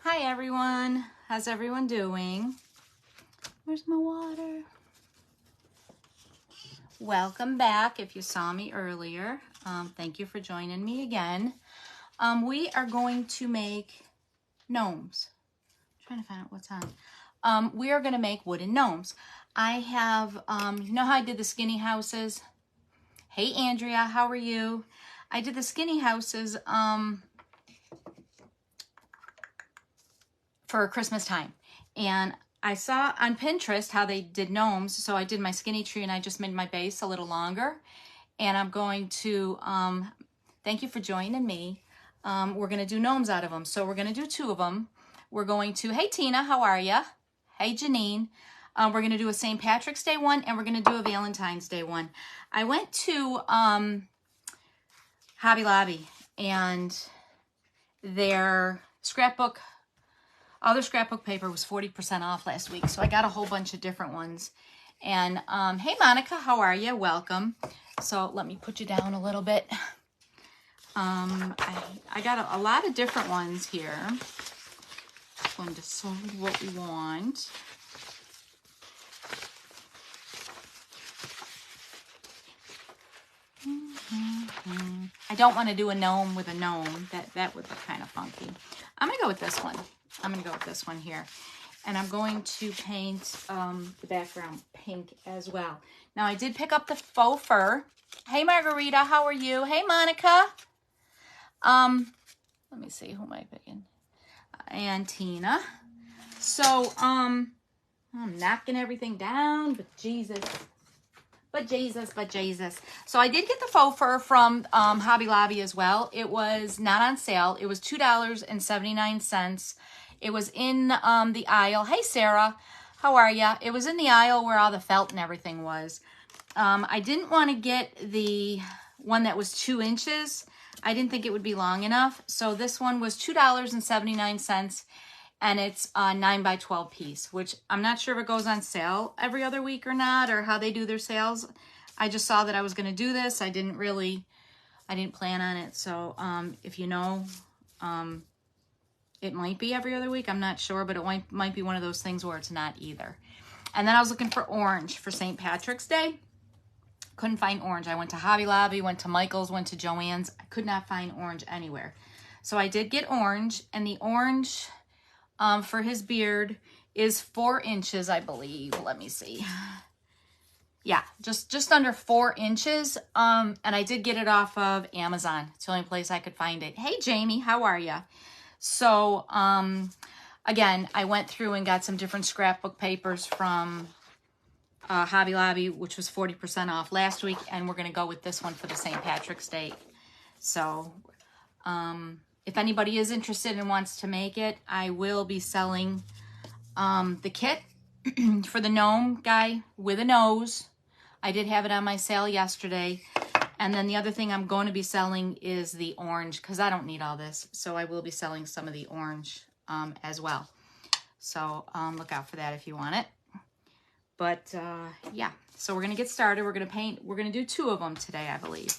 Hi everyone, how's everyone doing? Where's my water? Welcome back if you saw me earlier. Thank you for joining me again. We are going to make gnomes. I'm trying to find out what's on. We are going to make wooden gnomes. I have, you know how I did the skinny houses? Hey Andrea, how are you? I did the skinny houses for Christmas time. And I saw on Pinterest how they did gnomes. So I did my skinny tree and I just made my base a little longer. And I'm going to, thank you for joining me. We're going to do gnomes out of them. So we're going to do 2 of them. We're going to, hey Tina, how are ya? Hey Janine. We're going to do a St. Patrick's Day one and we're going to do a Valentine's Day one. I went to Hobby Lobby and their scrapbook, all their scrapbook paper was 40% off last week. So I got a whole bunch of different ones. And hey Monica, how are you? Welcome. So let me put you down a little bit. I got a lot of different ones here. Just going to decide what we want. I don't want to do a gnome with a gnome. That would look kind of funky. I'm going to go with this one. I'm going to go with this one here. And I'm going to paint the background pink as well. Now, I did pick up the faux fur. Hey, Margarita, how are you? Hey, Monica. Let me see, who am I picking? And Tina. So, I'm knocking everything down, but Jesus. But Jesus. So I did get the faux fur from Hobby Lobby as well. It was not on sale. It was $2.79. It was in the aisle. Hey, Sarah. How are ya? It was in the aisle where all the felt and everything was. I didn't want to get the one that was 2 inches. I didn't think it would be long enough. So this one was $2.79. And it's a 9x12 piece, which I'm not sure if it goes on sale every other week or not, or how they do their sales. I just saw that I was going to do this. I didn't plan on it. So if you know, it might be every other week. I'm not sure, but it might be one of those things where it's not either. And then I was looking for orange for St. Patrick's Day. Couldn't find orange. I went to Hobby Lobby, went to Michael's, went to Joann's. I could not find orange anywhere. So I did get orange, and the orange for his beard is 4 inches, I believe. Let me see. Yeah, just under 4 inches. And I did get it off of Amazon. It's the only place I could find it. Hey, Jamie, how are you? So, again, I went through and got some different scrapbook papers from Hobby Lobby, which was 40% off last week. And we're going to go with this one for the St. Patrick's Day. So, if anybody is interested and wants to make it, I will be selling the kit for the gnome guy with a nose. I did have it on my sale yesterday. And then the other thing I'm going to be selling is the orange, because I don't need all this. So I will be selling some of the orange as well. So look out for that if you want it. But yeah, so we're going to get started. We're going to paint. We're going to do 2 of them today, I believe.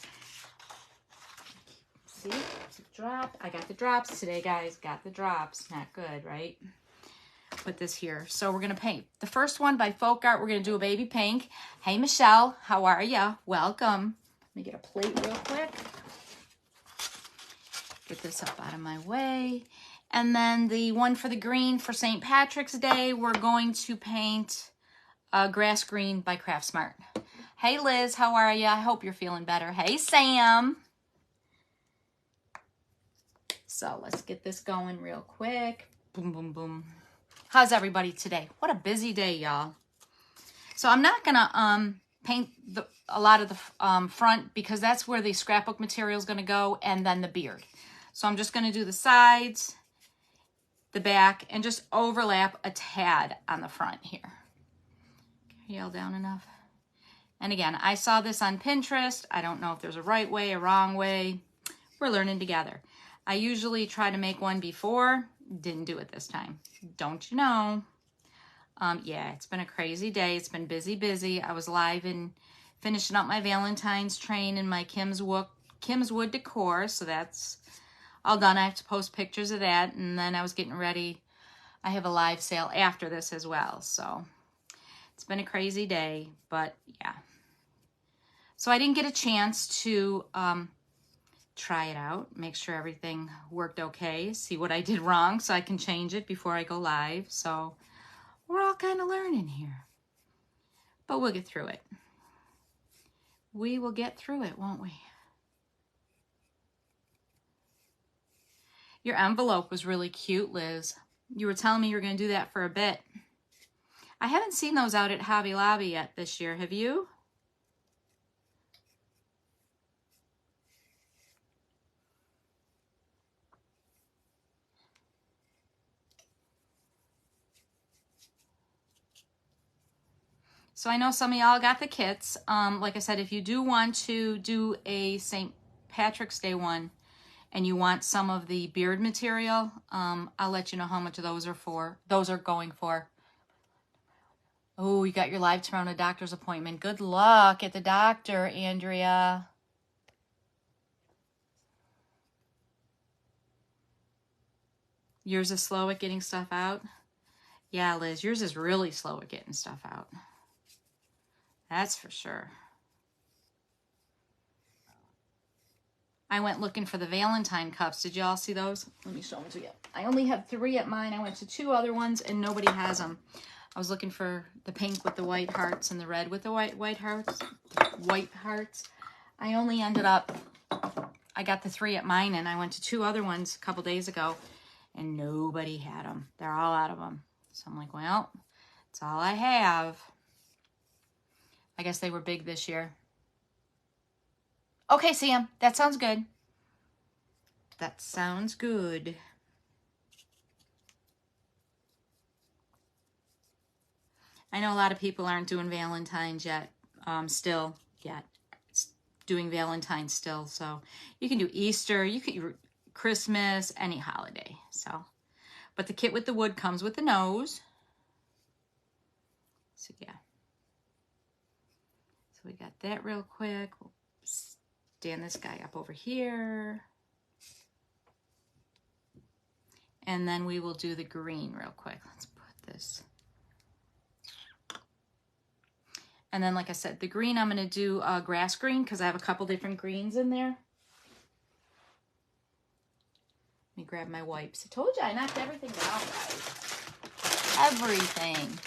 See, it's a drop. I got the drops today, guys. Got the drops. Not good, right? Put this here. So we're going to paint. The first one by Folk Art, we're going to do a baby pink. Hey, Michelle. How are ya? Welcome. Let me get a plate real quick. Get this up out of my way. And then the one for the green for St. Patrick's Day, we're going to paint Grass Green by Craft Smart. Hey, Liz. How are ya? I hope you're feeling better. Hey, Sam. So let's get this going real quick. Boom, boom, boom. How's everybody today? What a busy day, y'all. So I'm not going to paint a lot of the front because that's where the scrapbook material is going to go, and then the beard. So I'm just going to do the sides, the back, and just overlap a tad on the front here. Yell down enough. And again, I saw this on Pinterest. I don't know if there's a right way, a wrong way. We're learning together. I usually try to make one before. Didn't do it this time. Don't you know? Yeah, it's been a crazy day. It's been busy. I was live and finishing up my Valentine's train in my Kim's Wood decor. So that's all done. I have to post pictures of that, and then I was getting ready. I have a live sale after this as well, so it's been a crazy day, but yeah. So I didn't get a chance to try it out, make sure everything worked okay, see what I did wrong so I can change it before I go live. So we're all kind of learning here, but we'll get through it. We will get through it, won't we? Your envelope was really cute, Liz. You were telling me you were going to do that for a bit. I haven't seen those out at Hobby Lobby yet this year. Have you? So I know some of y'all got the kits. Like I said, if you do want to do a St. Patrick's Day one and you want some of the beard material, I'll let you know how much those are for. Those are going for. Oh, you got your live tomorrow and a doctor's appointment. Good luck at the doctor, Andrea. Yours is slow at getting stuff out? Yeah, Liz, yours is really slow at getting stuff out. That's for sure. I went looking for the Valentine cups. Did y'all see those? Let me show them to you. I only have 3 at mine. I went to 2 other ones and nobody has them. I was looking for the pink with the white hearts and the red with the white hearts. I only ended up, I got the 3 at mine and I went to 2 other ones a couple days ago and nobody had them. They're all out of them. So I'm like, well, that's all I have. I guess they were big this year. Okay, Sam, that sounds good. That sounds good. I know a lot of people aren't doing Valentine's yet, doing Valentine's still. So you can do Easter, you could do Christmas, any holiday. So, but the kit with the wood comes with the nose. So yeah. So we got that real quick. We'll stand this guy up over here. And then we will do the green real quick. Let's put this. And then, like I said, the green, I'm going to do grass green because I have a couple different greens in there. Let me grab my wipes. I told you I knocked everything out, guys. Everything.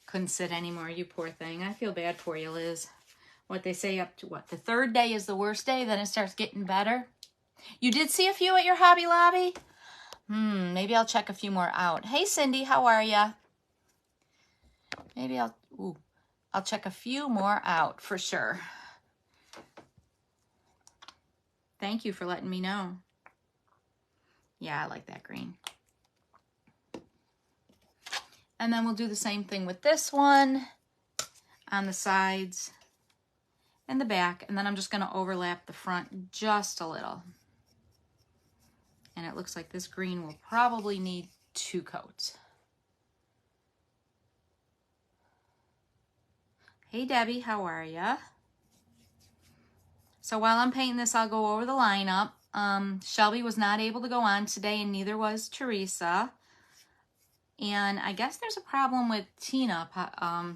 Couldn't sit anymore, you poor thing. I feel bad for you, Liz. What they say up to what? The 3rd day is the worst day, then it starts getting better. You did see a few at your Hobby Lobby? Maybe I'll check a few more out. Hey, Cindy, how are ya? Maybe I'll check a few more out for sure. Thank you for letting me know. Yeah, I like that green. And then we'll do the same thing with this one on the sides and the back. And then I'm just going to overlap the front just a little. And it looks like this green will probably need 2 coats. Hey, Debbie, how are ya? So while I'm painting this, I'll go over the lineup. Shelby was not able to go on today, and neither was Teresa. And I guess there's a problem with Tina.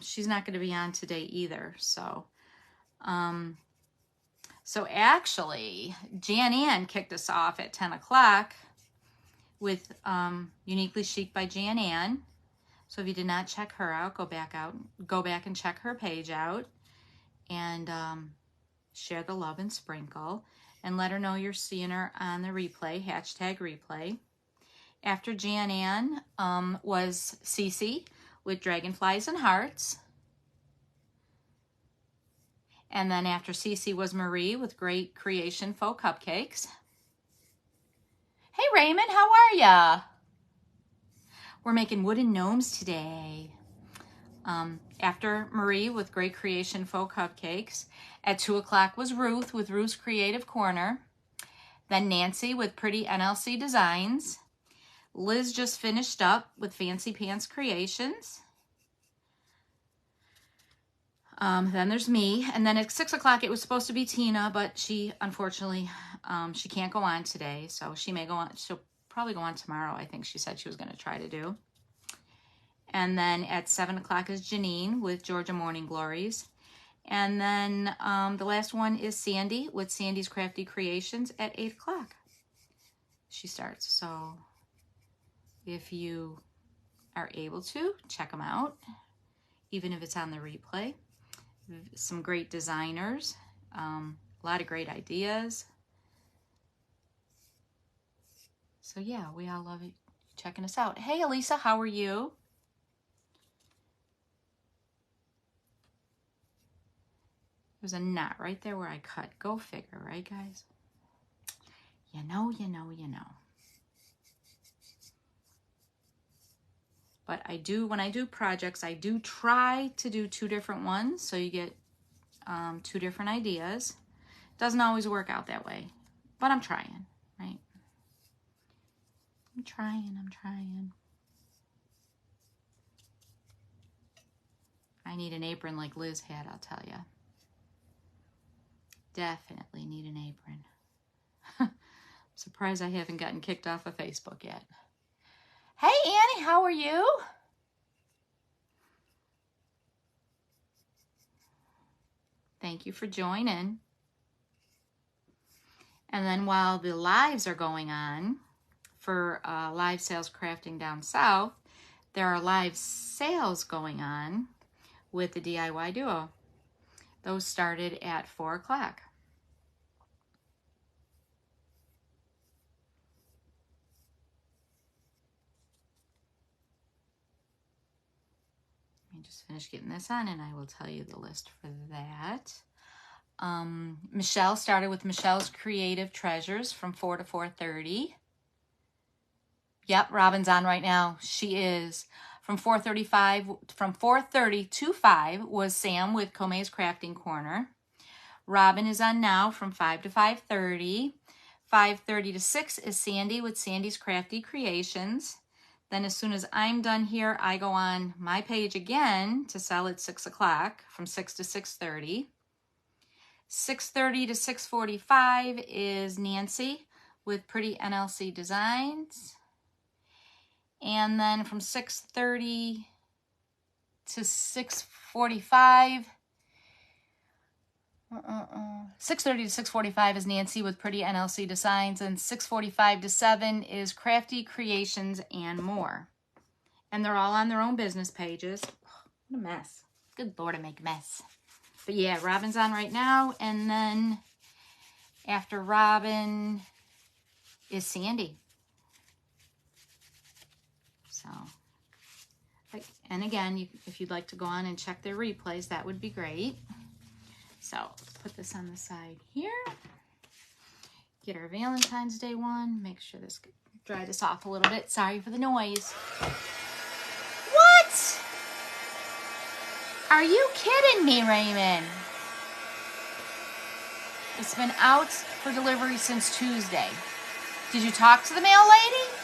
She's not going to be on today either. So actually, Jan Ann kicked us off at 10 o'clock with Uniquely Chic by Jan Ann. So if you did not check her out, go back and check her page out and share the love and sprinkle and let her know you're seeing her on the replay, #replay. After Jan Ann was Cece with Dragonflies and Hearts. And then after Cece was Marie with Great Creation Faux Cupcakes. Hey Raymond, how are ya? We're making wooden gnomes today. After Marie with Great Creation Faux Cupcakes. At 2 o'clock was Ruth with Ruth's Creative Corner. Then Nancy with Pretty NLC Designs. Liz just finished up with Fancy Pants Creations. Then there's me. And then at 6 o'clock, it was supposed to be Tina, but she, unfortunately, she can't go on today. So she may go on. She'll probably go on tomorrow. I think she said she was going to try to do. And then at 7 o'clock is Janine with Georgia Morning Glories. And then the last one is Sandy with Sandy's Crafty Creations at 8 o'clock. She starts. So if you are able to, check them out, even if it's on the replay. Some great designers, a lot of great ideas. So yeah, we all love it checking us out. Hey, Elisa, how are you? There's a knot right there where I cut. Go figure, right, guys? You know, you know, you know. But I do, when I do projects, I do try to do 2 different ones, so you get 2 different ideas. Doesn't always work out that way, but I'm trying, right? I'm trying. I need an apron like Liz had, I'll tell you. Definitely need an apron. I'm surprised I haven't gotten kicked off of Facebook yet. Hey, Annie, how are you? Thank you for joining. And then while the lives are going on for live sales crafting down south, there are live sales going on with the DIY Duo. Those started at 4 o'clock. Let me just finish getting this on and I will tell you the list for that. Michelle started with Michelle's Creative Treasures from 4 to 4:30. Yep, Robin's on right now. She is. From 4:30 to 5 was Sam with Kome's Crafting Corner. Robin is on now from 5 to 5:30. 5:30 to 6 is Sandy with Sandy's Crafty Creations. Then as soon as I'm done here, I go on my page again to sell at 6 o'clock from 6 to 6:30. 6:30 to 6:45 is Nancy with Pretty NLC Designs. And then from 6:30 to 6:45, 6:30 to 6:45 is Nancy with Pretty NLC Designs, and 6:45 to 7 is Crafty Creations and More. And they're all on their own business pages. What a mess. Good Lord, I make a mess. But yeah, Robin's on right now, and then after Robin is Sandy. So, and again, if you'd like to go on and check their replays, that would be great. So, let's put this on the side here. Get our Valentine's Day one. Make sure this, dry this off a little bit. Sorry for the noise. What? Are you kidding me, Raymond? It's been out for delivery since Tuesday. Did you talk to the mail lady?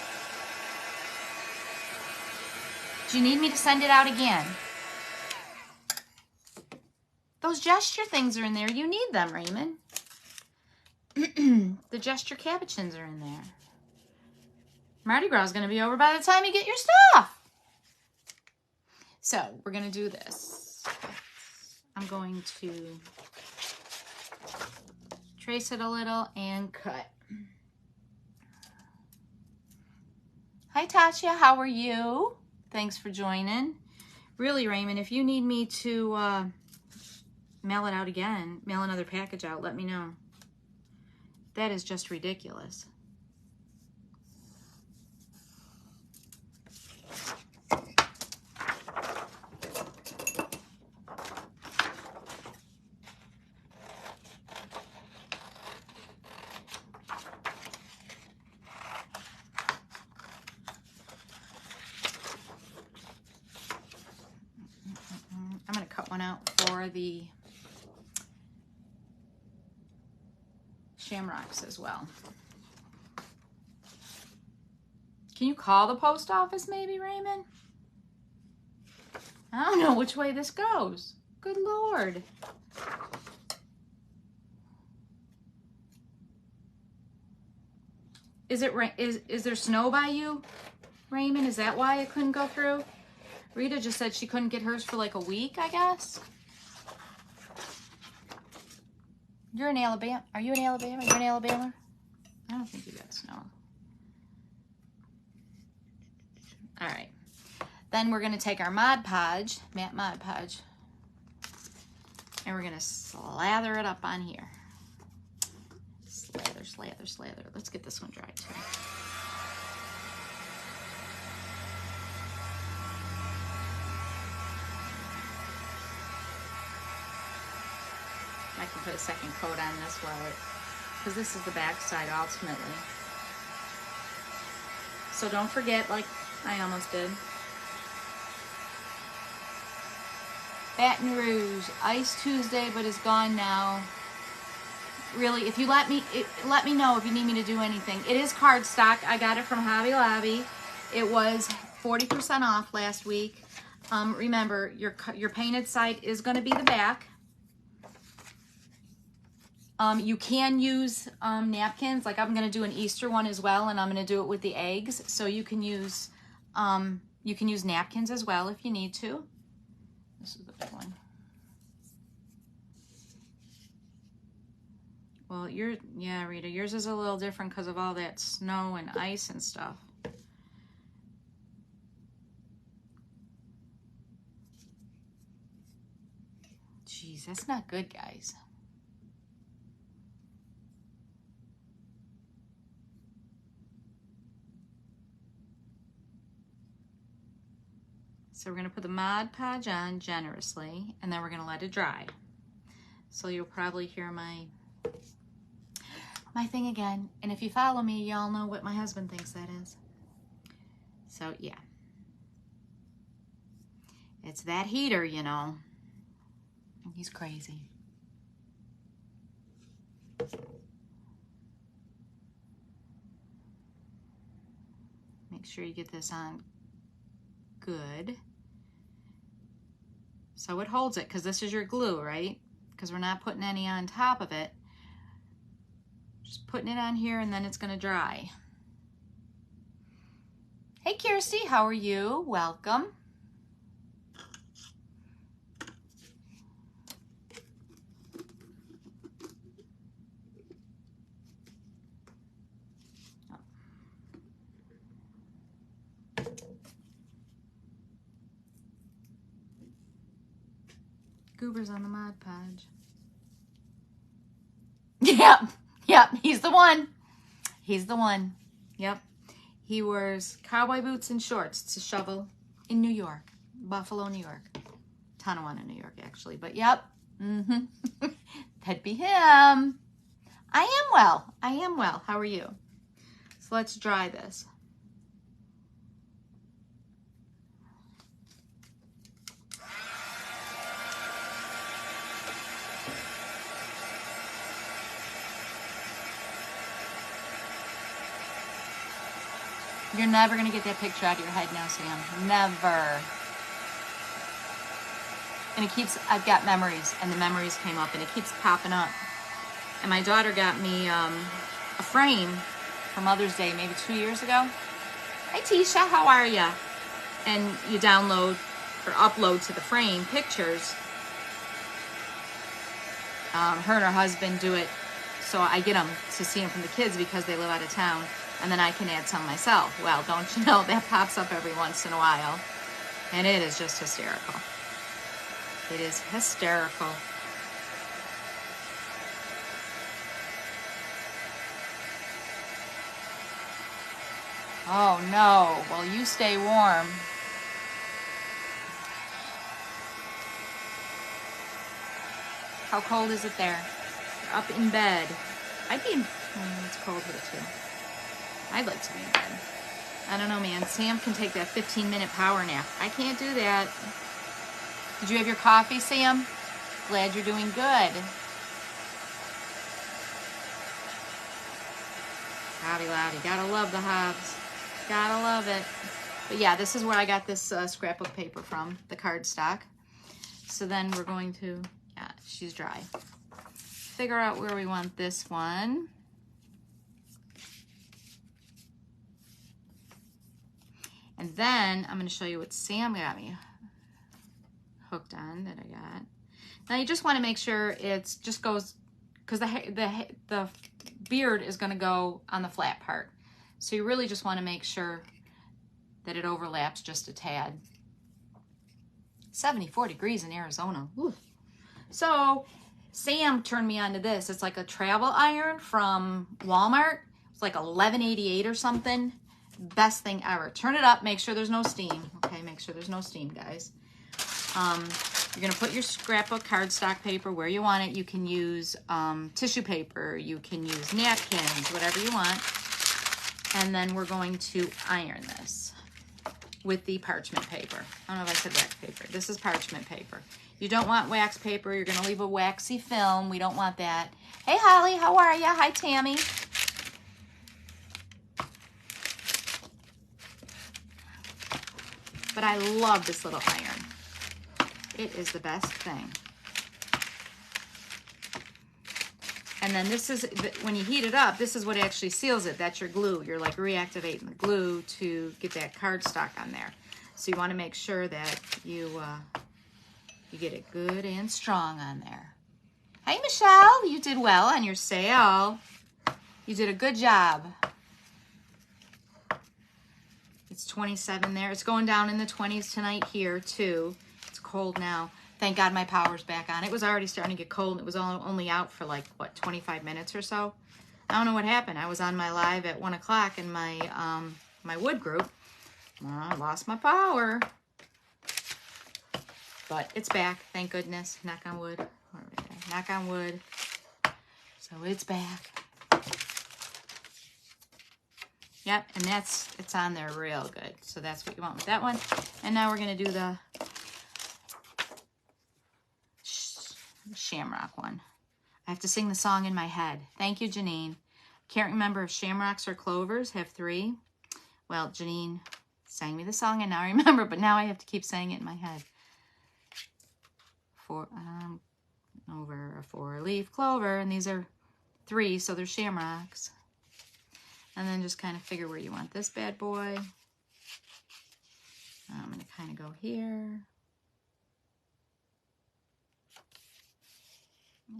Do you need me to send it out again? Those gesture things are in there. You need them, Raymond. The gesture cabochons are in there. Mardi Gras is going to be over by the time you get your stuff. So, we're going to do this. I'm going to trace it a little and cut. Hi, Tasha. How are you? Thanks for joining. Really, Raymond, if you need me to mail it out again, mail another package out, let me know. That is just ridiculous. I'm going to cut one out for the shamrocks as well. Can you call the post office maybe, Raymond? I don't know which way this goes. Good Lord. Is there snow by you, Raymond? Is that why it couldn't go through? Rita just said she couldn't get hers for like a week, I guess. You're in Alabama. Are you in Alabama? You're in Alabama? I don't think you got snow. All right. Then we're going to take our Mod Podge, matte Mod Podge, and we're going to slather it up on here. Slather, slather, slather. Let's get this one dry too. I can put a second coat on this because this is the back side ultimately. So don't forget, like I almost did. Baton Rouge, Ice Tuesday, but is gone now. Really, if you let me know if you need me to do anything. It is cardstock. I got it from Hobby Lobby. It was 40% off last week. Remember, your painted side is going to be the back. You can use napkins. Like I'm going to do an Easter one as well, and I'm going to do it with the eggs. So you can use napkins as well if you need to. This is the big one. Well, yeah, Rita, yours is a little different because of all that snow and ice and stuff. Jeez, that's not good, guys. So we're going to put the Mod Podge on generously, and then we're going to let it dry. So you'll probably hear my thing again. And if you follow me, y'all know what my husband thinks that is. So yeah. It's that heater, you know. He's crazy. Make sure you get this on good. So it holds it because this is your glue, right? Because we're not putting any on top of it. Just putting it on here and then it's going to dry. Hey Kirsty, how are you? Welcome. Goober's on the Mod Podge. Yep, he's the one. He's the one. Yep. He wears cowboy boots and shorts to shovel in New York. Buffalo, New York. Tonawanda, New York, actually. But yep. That'd be him. I am well. I am well. How are you? So let's dry this. You're never going to get that picture out of your head now, Sam. Never. And it keeps, I've got memories, and the memories came up, and it keeps popping up. And my daughter got me a frame for Mother's Day maybe 2 years ago. Hi, Tisha, how are ya? And you download or upload to the frame pictures. Her and her husband do it, so I get them to see them from the kids because they live out of town. And then I can add some myself. Well, don't you know, that pops up every once in a while. And it is just hysterical. It is hysterical. Oh no, well you stay warm. How cold is it there? You're up in bed. I'd be in, it's cold here too. I'd like to be in bed. I don't know, man. Sam can take that 15-minute power nap. I can't do that. Did you have your coffee, Sam? Glad you're doing good. Hobby Lobby. Gotta love the Hobbs. Gotta love it. But yeah, this is where I got this scrapbook paper from, the cardstock. So then we're going to, yeah, she's dry. Figure out where we want this one. And then I'm going to show you what Sam got me hooked on that I got. Now you just want to make sure it's just goes, because the beard is going to go on the flat part. So you really just want to make sure that it overlaps just a tad. 74 degrees in Arizona. Ooh. So Sam turned me onto this. It's like a travel iron from Walmart. It's like $11.88 or something. Best thing ever. Turn it up. Make sure there's no steam. Okay, make sure there's no steam, guys. You're going to put your scrapbook cardstock paper where you want it. You can use tissue paper. You can use napkins, whatever you want. And then we're going to iron this with the parchment paper. I don't know if I said wax paper. This is parchment paper. You don't want wax paper. You're going to leave a waxy film. We don't want that. Hey, Holly, how are you? Hi, Tammy. But I love this little iron. It is the best thing. And then this is, when you heat it up, this is what actually seals it. That's your glue. You're like reactivating the glue to get that cardstock on there. So you want to make sure that you get it good and strong on there. Hey, Michelle, you did well on your sale. You did a good job. It's 27 there. It's going down in the 20s tonight here, too. It's cold now. Thank God my power's back on. It was already starting to get cold. It was only out for like, what, 25 minutes or so? I don't know what happened. I was on my live at 1 o'clock in my my wood group. Well, I lost my power. But it's back, thank goodness. Knock on wood. Knock on wood. So it's back. Yep, and it's on there real good. So that's what you want with that one. And now we're going to do the shamrock one. I have to sing the song in my head. Thank you, Janine. Can't remember if shamrocks or clovers have 3. Well, Janine sang me the song and now I remember, but now I have to keep saying it in my head. Over a 4-leaf clover, and these are 3, so they're shamrocks. And then just kind of figure where you want this bad boy. I'm going to kind of go here.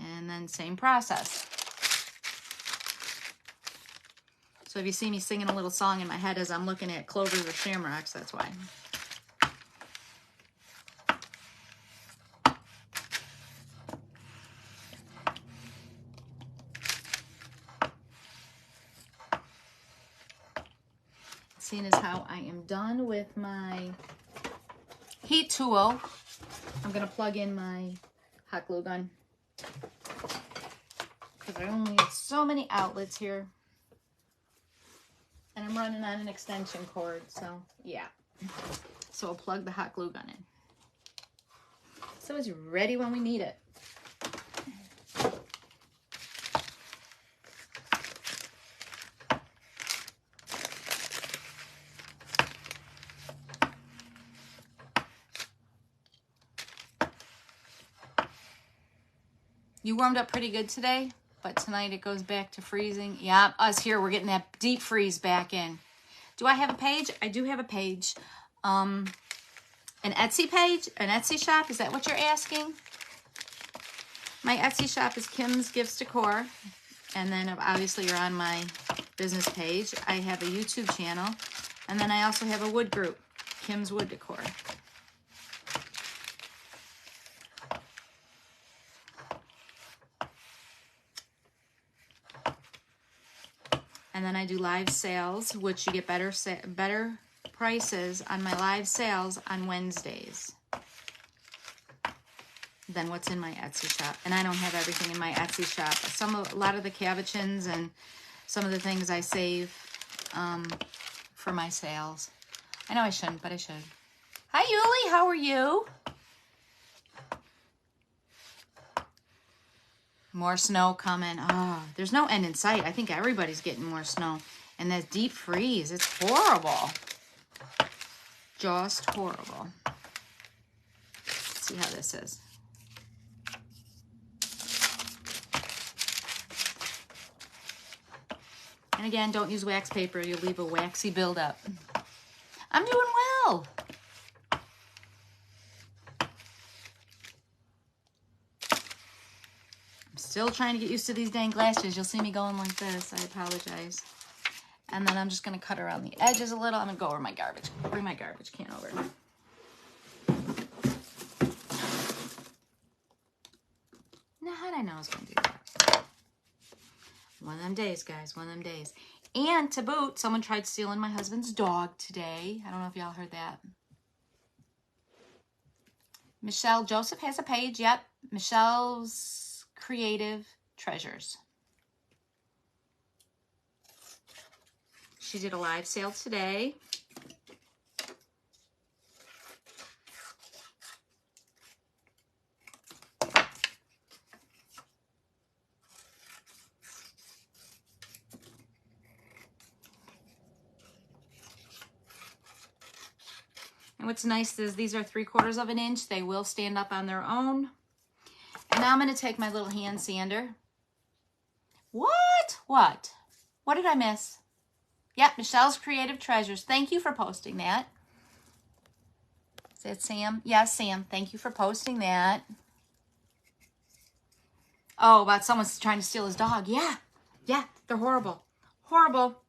And then same process. So if you see me singing a little song in my head as I'm looking at clovers or shamrocks, that's why. Seeing as how I am done with my heat tool, I'm going to plug in my hot glue gun. Because I only have so many outlets here. And I'm running on an extension cord, so yeah. So I'll plug the hot glue gun in. So it's ready when we need it. You warmed up pretty good today, but tonight it goes back to freezing. Yeah, us here, we're getting that deep freeze back in. Do I have a page? I do have a page. An Etsy page? An Etsy shop? Is that what you're asking? My Etsy shop is Kim's Gifts Decor. And then obviously you're on my business page. I have a YouTube channel. And then I also have a wood group, Kim's Wood Decor. And then I do live sales, which you get better prices on my live sales on Wednesdays than what's in my Etsy shop. And I don't have everything in my Etsy shop. A lot of the cabochons and some of the things I save for my sales. I know I shouldn't, but I should. Hi, Yuli. How are you? More snow coming. Oh, there's no end in sight. I think everybody's getting more snow. And that deep freeze, it's horrible. Just horrible. see how this is. And again, don't use wax paper. You'll leave a waxy buildup. I'm doing well. I'm still trying to get used to these dang glasses. You'll see me going like this. I apologize. And then I'm just going to cut around the edges a little. I'm going to go over my garbage. Bring my garbage can over. Now, how did I know I was going to do that? One of them days, guys. One of them days. And to boot, someone tried stealing my husband's dog today. I don't know if y'all heard that. Michelle Joseph has a page. Yep. Michelle's Creative Treasures. She did a live sale today. And what's nice is these are 3/4 of an inch. They will stand up on their own. And now I'm going to take my little hand sander. What? What? What did I miss? Yep, Michelle's Creative Treasures. Thank you for posting that. Is that Sam? Yes, Sam. Thank you for posting that. Oh, about someone's trying to steal his dog. Yeah. Yeah, they're horrible. Horrible.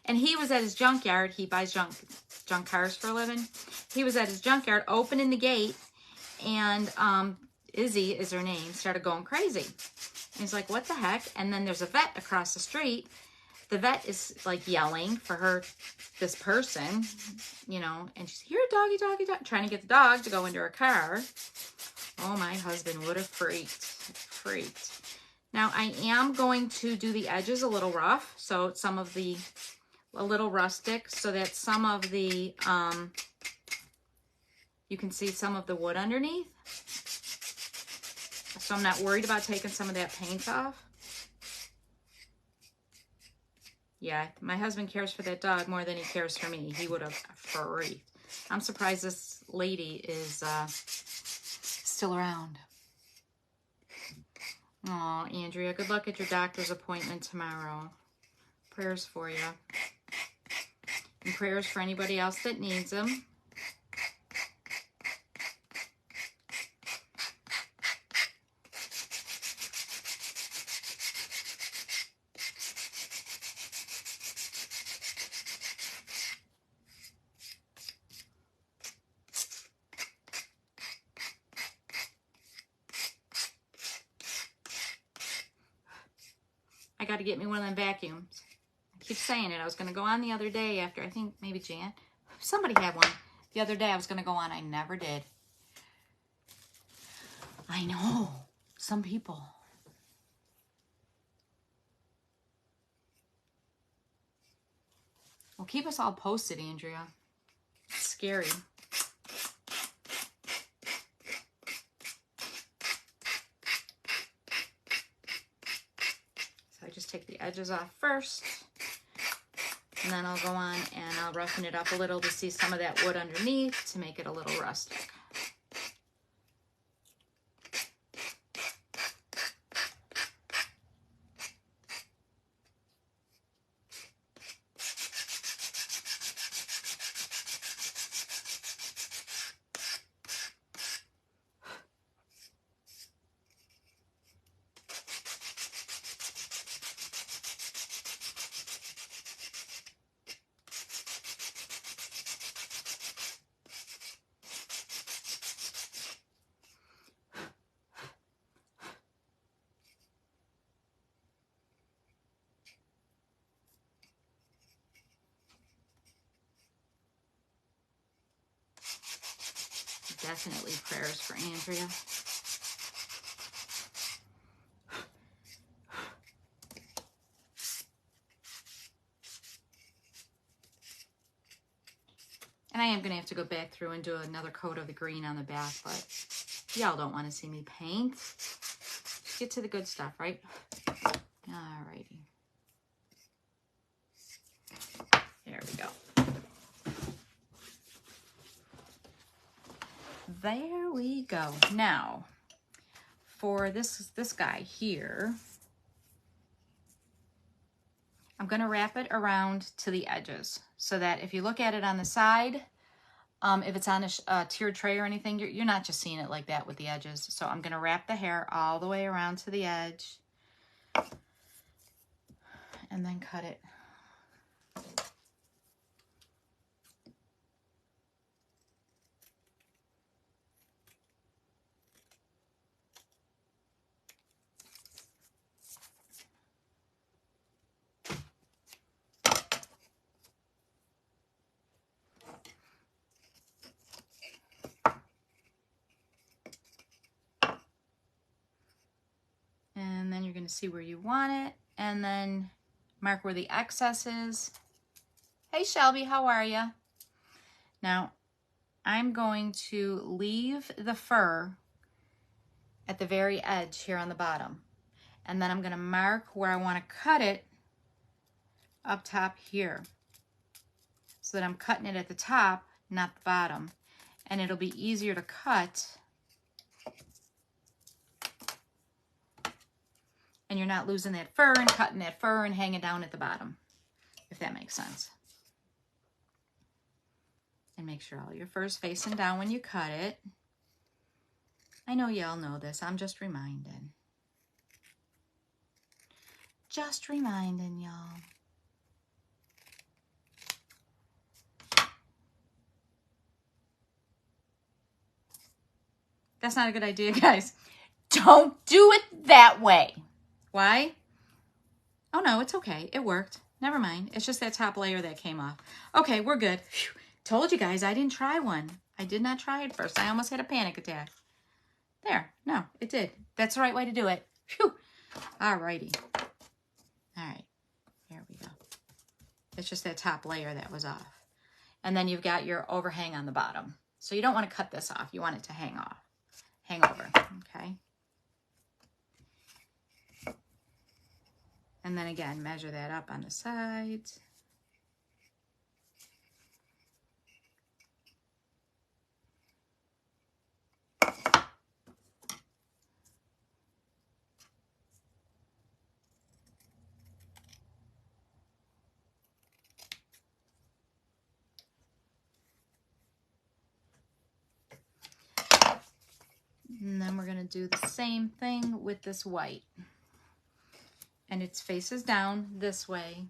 And he was at his junkyard. He buys junk cars for a living. He was at his junkyard opening the gate, and Izzy is her name, started going crazy. And he's like, what the heck? And then there's a vet across the street. The vet is like yelling for her, this person, you know, and she's here, doggy, doggy, doggy, trying to get the dog to go into her car. Oh, my husband would have freaked. Now I am going to do the edges a little rough, so some of the, a little rustic, so that some of the, you can see some of the wood underneath. So I'm not worried about taking some of that paint off. Yeah, my husband cares for that dog more than he cares for me. He would have freaked. I'm surprised this lady is still around. Oh, Andrea, good luck at your doctor's appointment tomorrow. Prayers for you. And prayers for anybody else that needs them. I got to get me one of them vacuums. I keep saying it. I was going to go on the other day after, I think maybe Jan. Somebody had one. The other day I was going to go on. I never did. I know. Some people. Well, keep us all posted, Andrea. It's scary. So I just take the edges off first. And then I'll go on and I'll roughen it up a little to see some of that wood underneath to make it a little rustic. Definitely prayers for Andrea. And I am going to have to go back through and do another coat of the green on the back, but y'all don't want to see me paint. Just get to the good stuff, right? Alrighty. There we go. there we go. Now, for this guy here, I'm going to wrap it around to the edges so that if you look at it on the side, if it's on a tiered tray or anything, you're not just seeing it like that with the edges. So I'm going to wrap the hair all the way around to the edge and then cut it. And then you're going to see where you want it and then mark where the excess is. Hey Shelby, how are you? Now, I'm going to leave the fur at the very edge here on the bottom. And then I'm going to mark where I want to cut it up top here. So that I'm cutting it at the top, not the bottom. And it'll be easier to cut. And you're not losing that fur and cutting that fur and hanging down at the bottom, if that makes sense. And make sure all your fur's facing down when you cut it. I know y'all know this. I'm just reminding. Just reminding y'all. That's not a good idea, guys. Don't do it that way. Why? Oh no, it's okay. It worked. Never mind. It's just that top layer that came off. Okay, we're good. Whew. Told you guys I didn't try one. I did not try it first. I almost had a panic attack. There. No, it did. That's the right way to do it. Phew. Alrighty. Alright. There we go. It's just that top layer that was off. And then you've got your overhang on the bottom. So you don't want to cut this off. You want it to hang off. Hang over. Okay. And then again, measure that up on the sides. And then we're going to do the same thing with this white. And its faces down this way.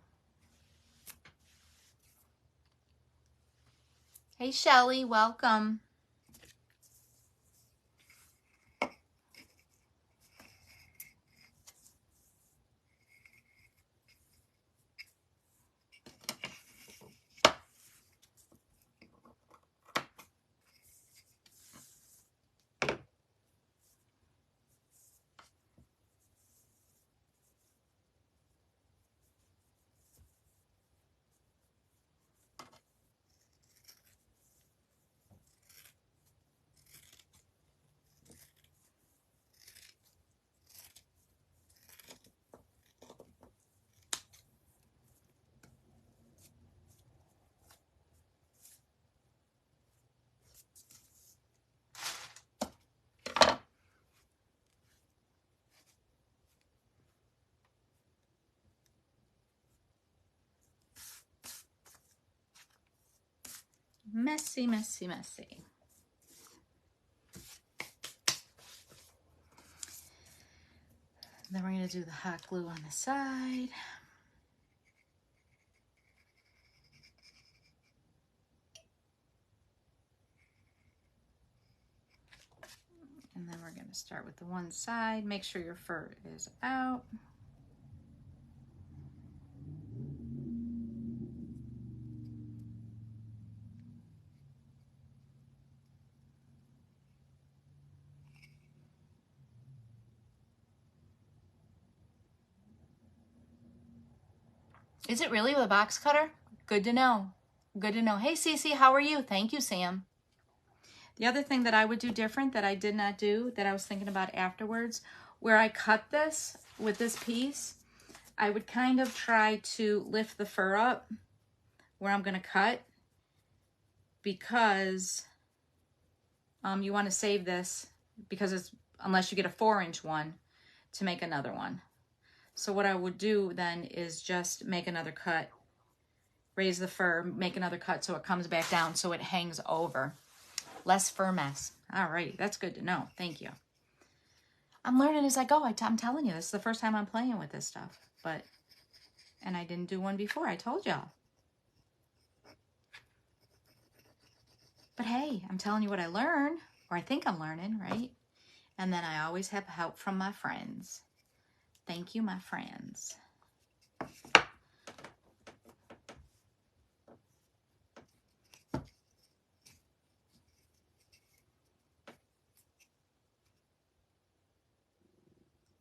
Hey Shelly, welcome. Messy, messy, messy. Then we're going to do the hot glue on the side. And then we're going to start with the one side. Make sure your fur is out. Is it really with a box cutter? Good to know. Good to know. Hey, Cece, how are you? Thank you, Sam. The other thing that I would do different that I did not do, that I was thinking about afterwards, where I cut this with this piece, I would kind of try to lift the fur up where I'm going to cut, because you want to save this because it's, unless you get a 4-inch one, to make another one. So what I would do then is just make another cut, raise the fur, make another cut so it comes back down so it hangs over. Less fur mess. All right, that's good to know. Thank you. I'm learning as I go. I'm telling you, this is the first time I'm playing with this stuff. And I didn't do one before, I told y'all. But hey, I'm telling you what I learn, or I think I'm learning, right? And then I always have help from my friends. Thank you, my friends.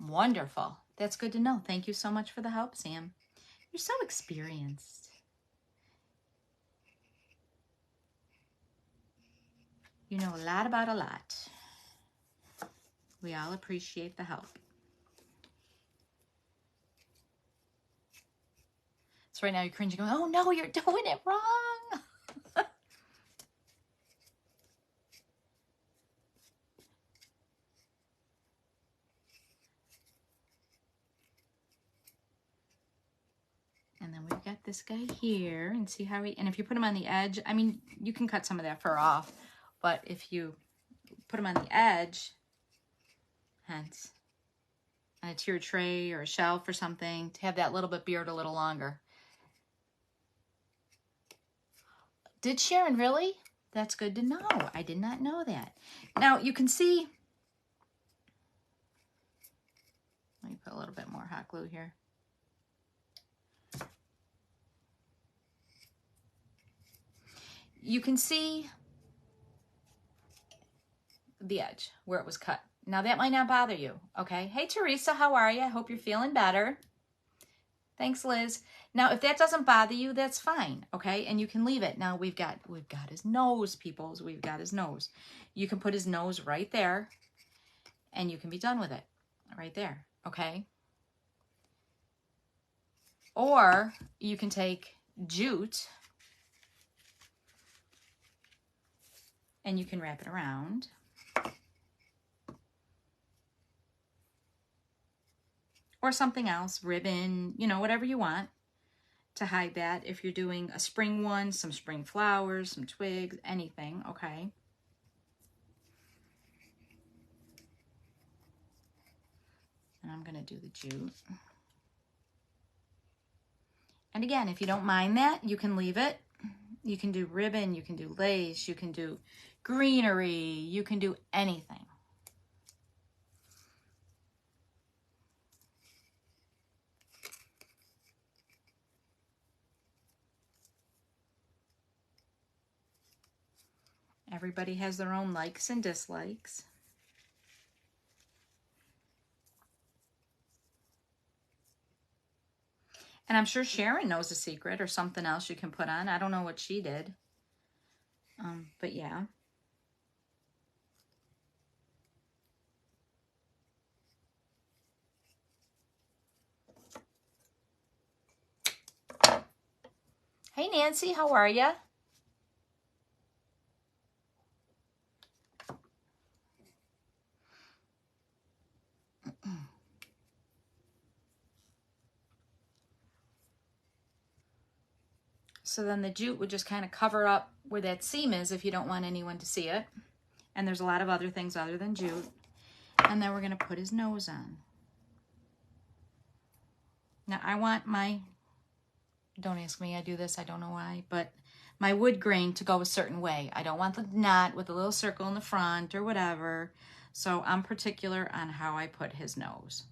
Wonderful. That's good to know. Thank you so much for the help, Sam. You're so experienced. You know a lot about a lot. We all appreciate the help. So right now you're cringing, going, oh no, you're doing it wrong. And then we've got this guy here, and see how and if you put him on the edge, I mean, you can cut some of that fur off, but if you put him on the edge, hence, on a tiered tray or a shelf or something, to have that little bit beard a little longer. Did Sharon really? That's good to know. I did not know that. Now you can see, let me put a little bit more hot glue here. You can see the edge where it was cut. Now that might not bother you, okay? Hey Teresa, how are you? I hope you're feeling better. Thanks, Liz. Now if that doesn't bother you, that's fine, okay? And you can leave it. Now we've got his nose, peoples. We've got his nose. You can put his nose right there, and you can be done with it right there, okay? Or you can take jute and you can wrap it around. Or something else, ribbon, you know, whatever you want to hide that. If you're doing a spring one, some spring flowers, some twigs, anything, okay? And I'm gonna do the jute. And again, if you don't mind that, you can leave it. You can do ribbon, you can do lace, you can do greenery, you can do anything. Everybody has their own likes and dislikes. And I'm sure Sharon knows a secret or something else you can put on. I don't know what she did. But yeah. Hey Nancy, how are ya? So then the jute would just kind of cover up where that seam is if you don't want anyone to see it. And there's a lot of other things other than jute. And then we're going to put his nose on. Now I want my, don't ask me, I do this, I don't know why, but my wood grain to go a certain way. I don't want the knot with a little circle in the front or whatever. So I'm particular on how I put his nose.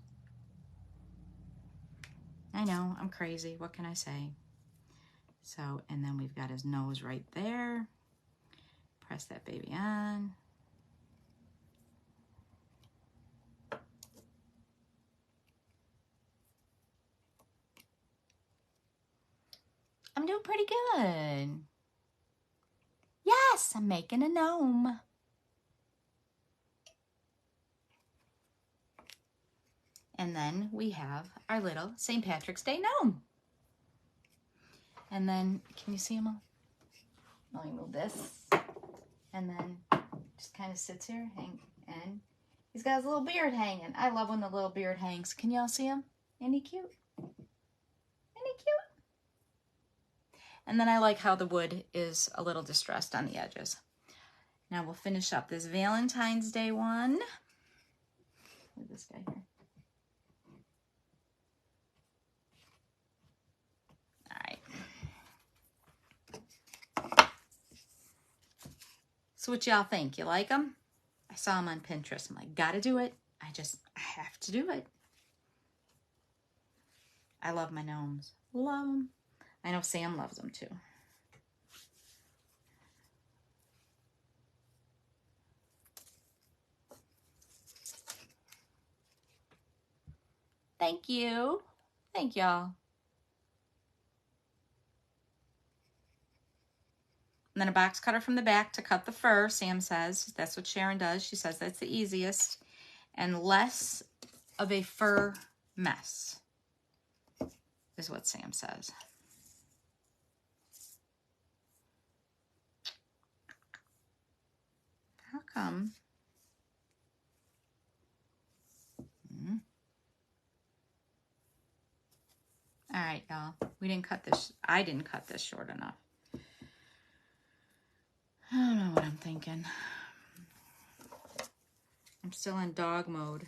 I know, I'm crazy. What can I say? So, and then we've got his nose right there. Press that baby on. I'm doing pretty good. Yes, I'm making a gnome. And then we have our little St. Patrick's Day gnome. And then, can you see him all? Let me move this. And then Just kind of sits here, and he's got his little beard hanging. I love when the little beard hangs. Can y'all see him? Isn't he cute? Isn't he cute? And then I like how the wood is a little distressed on the edges. Now we'll finish up this Valentine's Day one. Look at this guy here. So what y'all think? You like them? I saw them on Pinterest. I'm like, gotta do it. I have to do it. I love my gnomes. Love them. I know Sam loves them too. Thank you. Thank y'all. And then a box cutter from the back to cut the fur, Sam says. That's what Sharon does. She says that's the easiest and less of a fur mess, is what Sam says. How come? All right, y'all. We didn't cut this. I didn't cut this short enough. I don't know what I'm thinking. I'm still in dog mode.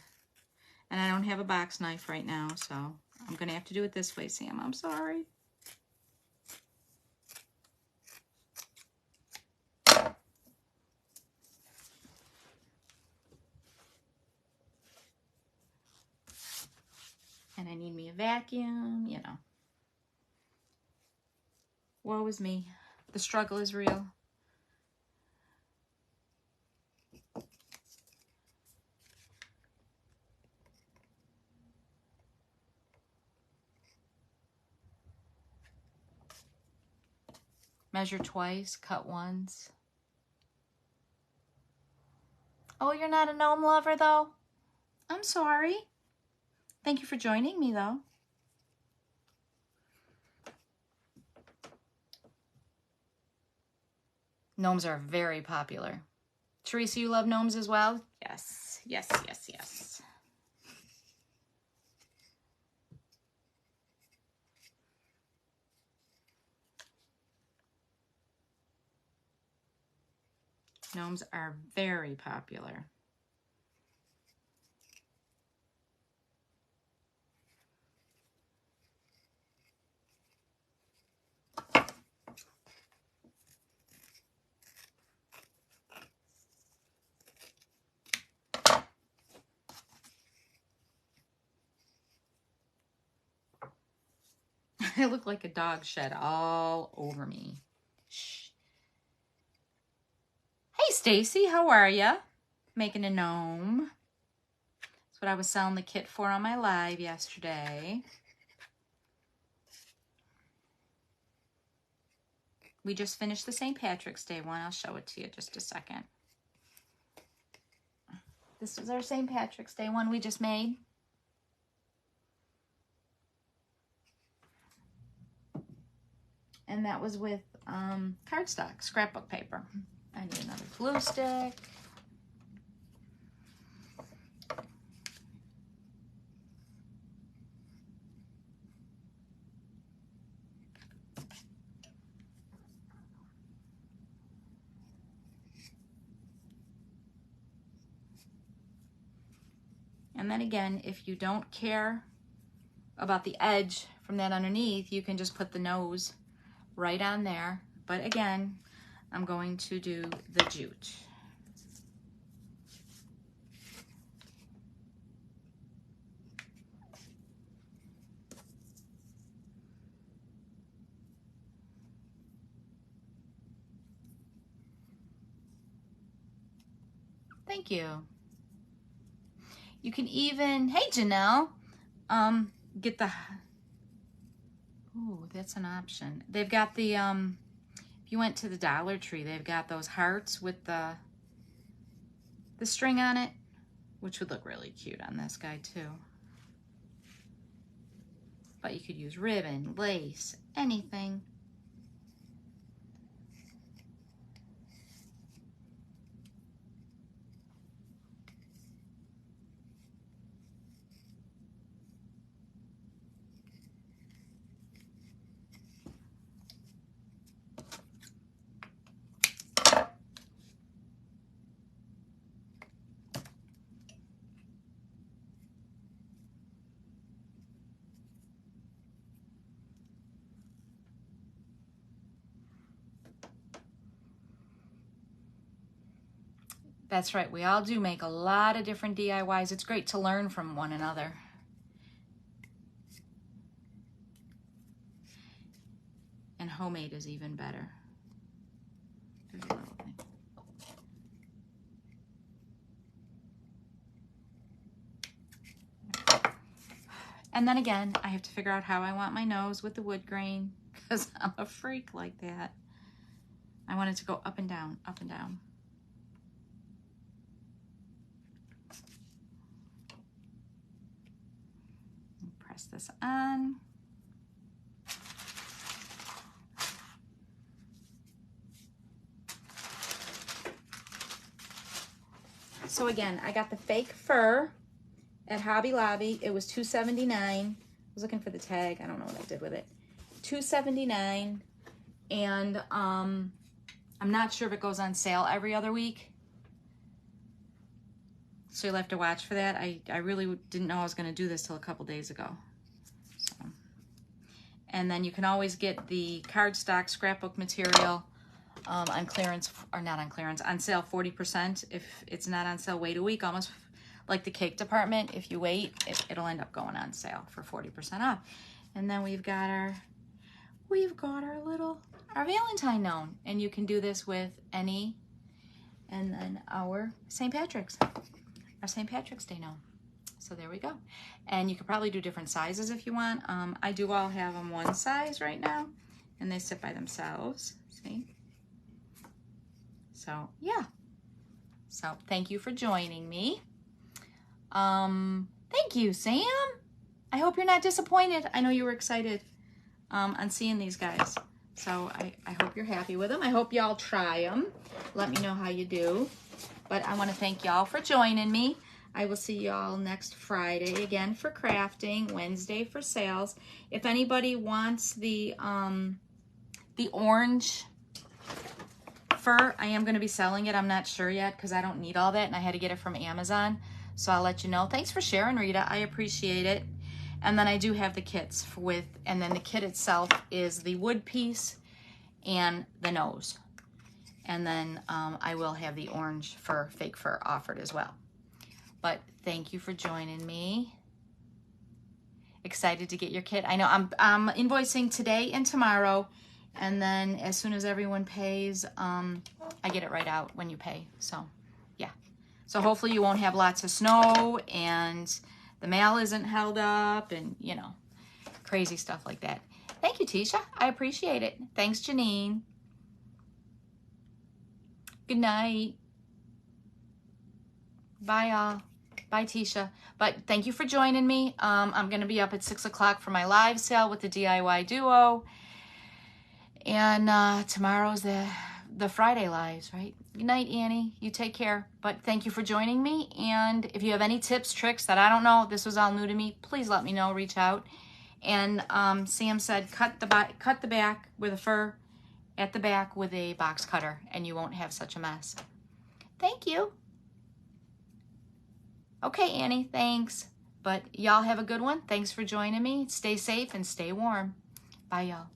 And I don't have a box knife right now, so I'm going to have to do it this way, Sam. I'm sorry. And I need me a vacuum, you know. Woe is me. The struggle is real. Measure twice, cut once. Oh, you're not a gnome lover, though? I'm sorry. Thank you for joining me, though. Gnomes are very popular. Teresa, you love gnomes as well? Yes, yes, yes, yes. Gnomes are very popular. I look like a dog shed all over me. Shh. Hey, Stacy, how are ya? Making a gnome. That's what I was selling the kit for on my live yesterday. We just finished the St. Patrick's Day one. I'll show it to you in just a second. This was our St. Patrick's Day one we just made. And that was with cardstock, scrapbook paper. I need another glue stick. And then again, if you don't care about the edge from that underneath, you can just put the nose right on there. But again, I'm going to do the jute. Thank you. You can even, hey Janelle, get the, oh, that's an option. They've got the, if you went to the Dollar Tree, they've got those hearts with the string on it, which would look really cute on this guy too. But you could use ribbon, lace, anything. That's right. We all do make a lot of different DIYs. It's great to learn from one another. And homemade is even better. There's a little thing. And then again, I have to figure out how I want my nose with the wood grain because I'm a freak like that. I want it to go up and down, up and down. Press this on. So again, I got the fake fur at Hobby Lobby. It was $2.79. I was looking for the tag. I don't know what I did with it. $2.79. And I'm not sure if it goes on sale every other week. So you'll have to watch for that. I really didn't know I was going to do this till a couple days ago. So. And then you can always get the cardstock scrapbook material on clearance, or not on clearance, on sale 40%. If it's not on sale, wait a week, almost like the cake department. If you wait, it'll end up going on sale for 40% off. And then we've got our Valentine gnome. And you can do this with any, and then our St. Patrick's Day gnome. So there we go. And you could probably do different sizes if you want. I do all have them one size right now, and they sit by themselves, see? So yeah, so thank you for joining me. Thank you, Sam. I hope you're not disappointed. I know you were excited on seeing these guys. So I hope you're happy with them. I hope y'all try them. Let me know how you do. But I want to thank y'all for joining me. I will see y'all next Friday again for crafting, Wednesday for sales. If anybody wants the orange fur, I am going to be selling it. I'm not sure yet because I don't need all that and I had to get it from Amazon. So I'll let you know. Thanks for sharing, Rita. I appreciate it. And then I do have the kits and then the kit itself is the wood piece and the nose. And then I will have the orange fur, fake fur offered as well. But thank you for joining me. Excited to get your kit. I know I'm invoicing today and tomorrow. And then as soon as everyone pays, I get it right out when you pay. So yeah. So hopefully you won't have lots of snow and the mail isn't held up and, you know, crazy stuff like that. Thank you, Tisha. I appreciate it. Thanks, Janine. Good night. Bye, y'all. Bye, Tisha. But thank you for joining me. I'm going to be up at 6 o'clock for my live sale with the DIY Duo. And tomorrow's the Friday lives, right? Good night, Annie. You take care. But thank you for joining me. And if you have any tips, tricks that I don't know, this was all new to me, please let me know. Reach out. And Sam said cut the back with a fur at the back with a box cutter, and you won't have such a mess. Thank you. Okay, Annie, thanks. But y'all have a good one. Thanks for joining me. Stay safe and stay warm. Bye, y'all.